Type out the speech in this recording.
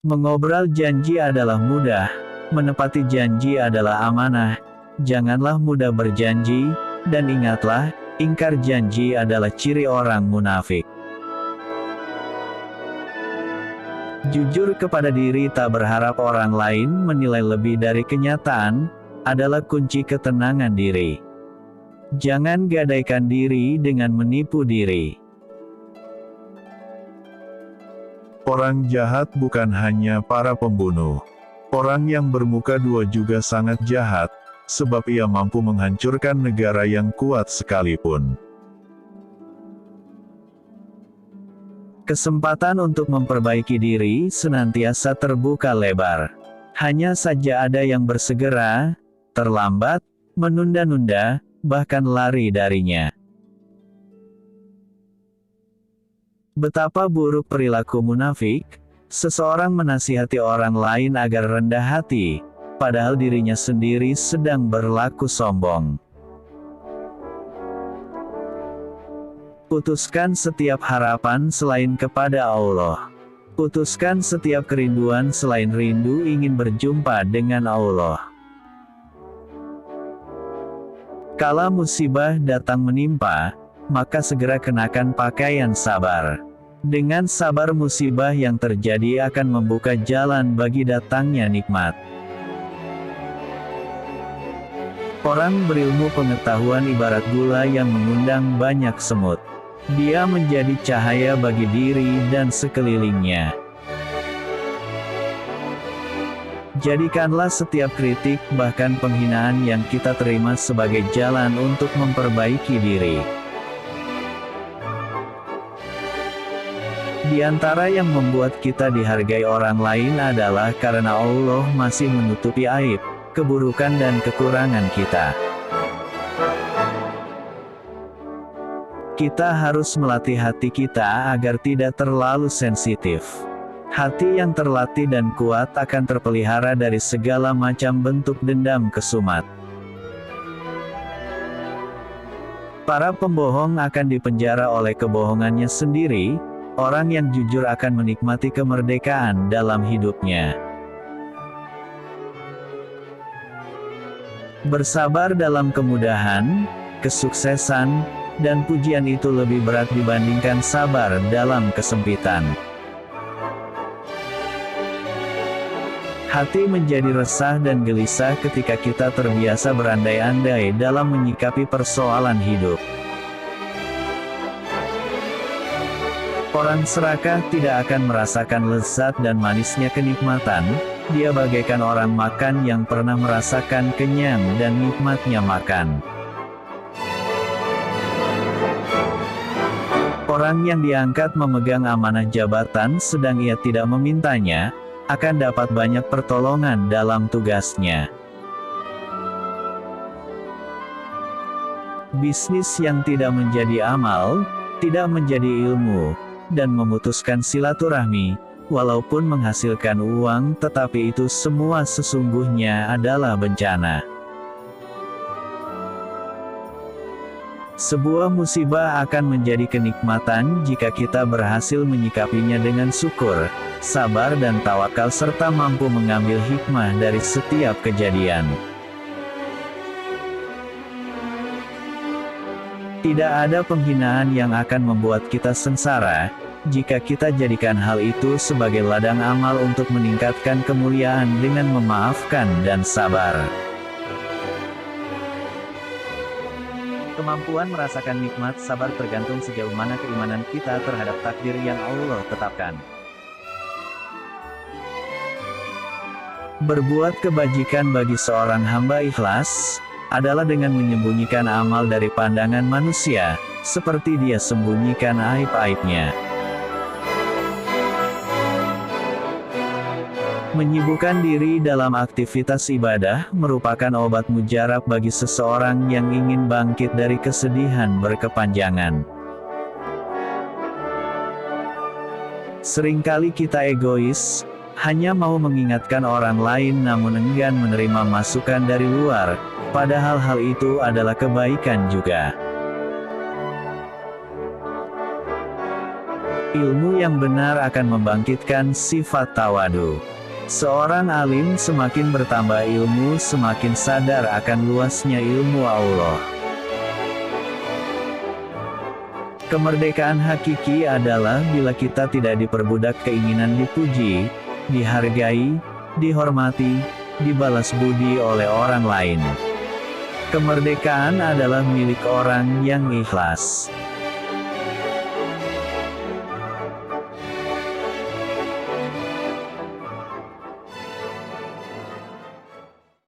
Mengobrol janji adalah mudah, menepati janji adalah amanah. Janganlah mudah berjanji, dan ingatlah, ingkar janji adalah ciri orang munafik. Jujur kepada diri, tak berharap orang lain menilai lebih dari kenyataan, adalah kunci ketenangan diri. Jangan gadaikan diri dengan menipu diri. Orang jahat bukan hanya para pembunuh. Orang yang bermuka dua juga sangat jahat, sebab ia mampu menghancurkan negara yang kuat sekalipun. Kesempatan untuk memperbaiki diri senantiasa terbuka lebar. Hanya saja ada yang bersegera, terlambat, menunda-nunda, bahkan lari darinya. Betapa buruk perilaku munafik. Seseorang menasihati orang lain agar rendah hati, padahal dirinya sendiri sedang berlaku sombong. Putuskan setiap harapan selain kepada Allah. Putuskan setiap kerinduan selain rindu ingin berjumpa dengan Allah. Kala musibah datang menimpa, maka segera kenakan pakaian sabar. Dengan sabar musibah yang terjadi akan membuka jalan bagi datangnya nikmat. Orang berilmu pengetahuan ibarat gula yang mengundang banyak semut. Dia menjadi cahaya bagi diri dan sekelilingnya. Jadikanlah setiap kritik, bahkan penghinaan yang kita terima sebagai jalan untuk memperbaiki diri. Di antara yang membuat kita dihargai orang lain adalah karena Allah masih menutupi aib, keburukan dan kekurangan kita. Kita harus melatih hati kita agar tidak terlalu sensitif. Hati yang terlatih dan kuat akan terpelihara dari segala macam bentuk dendam kesumat. Para pembohong akan dipenjara oleh kebohongannya sendiri. Orang yang jujur akan menikmati kemerdekaan dalam hidupnya. Bersabar dalam kemudahan, kesuksesan, dan pujian itu lebih berat dibandingkan sabar dalam kesempitan. Hati menjadi resah dan gelisah ketika kita terbiasa berandai-andai dalam menyikapi persoalan hidup. Orang serakah tidak akan merasakan lezat dan manisnya kenikmatan. Dia bagaikan orang makan yang pernah merasakan kenyang dan nikmatnya makan. Orang yang diangkat memegang amanah jabatan sedang ia tidak memintanya, akan dapat banyak pertolongan dalam tugasnya. Bisnis yang tidak menjadi amal, tidak menjadi ilmu, dan memutuskan silaturahmi, walaupun menghasilkan uang tetapi itu semua sesungguhnya adalah bencana. Sebuah musibah akan menjadi kenikmatan jika kita berhasil menyikapinya dengan syukur, sabar dan tawakal serta mampu mengambil hikmah dari setiap kejadian. Tidak ada penghinaan yang akan membuat kita sengsara, jika kita jadikan hal itu sebagai ladang amal untuk meningkatkan kemuliaan dengan memaafkan dan sabar. Kemampuan merasakan nikmat sabar tergantung sejauh mana keimanan kita terhadap takdir yang Allah tetapkan. Berbuat kebajikan bagi seorang hamba ikhlas adalah dengan menyembunyikan amal dari pandangan manusia, seperti dia sembunyikan aib-aibnya. Menyibukkan diri dalam aktivitas ibadah merupakan obat mujarab bagi seseorang yang ingin bangkit dari kesedihan berkepanjangan. Seringkali kita egois, hanya mau mengingatkan orang lain namun enggan menerima masukan dari luar, padahal hal itu adalah kebaikan juga. Ilmu yang benar akan membangkitkan sifat tawadu. Seorang alim semakin bertambah ilmu, semakin sadar akan luasnya ilmu Allah. Kemerdekaan hakiki adalah bila kita tidak diperbudak keinginan dipuji, dihargai, dihormati, dibalas budi oleh orang lain. Kemerdekaan adalah milik orang yang ikhlas.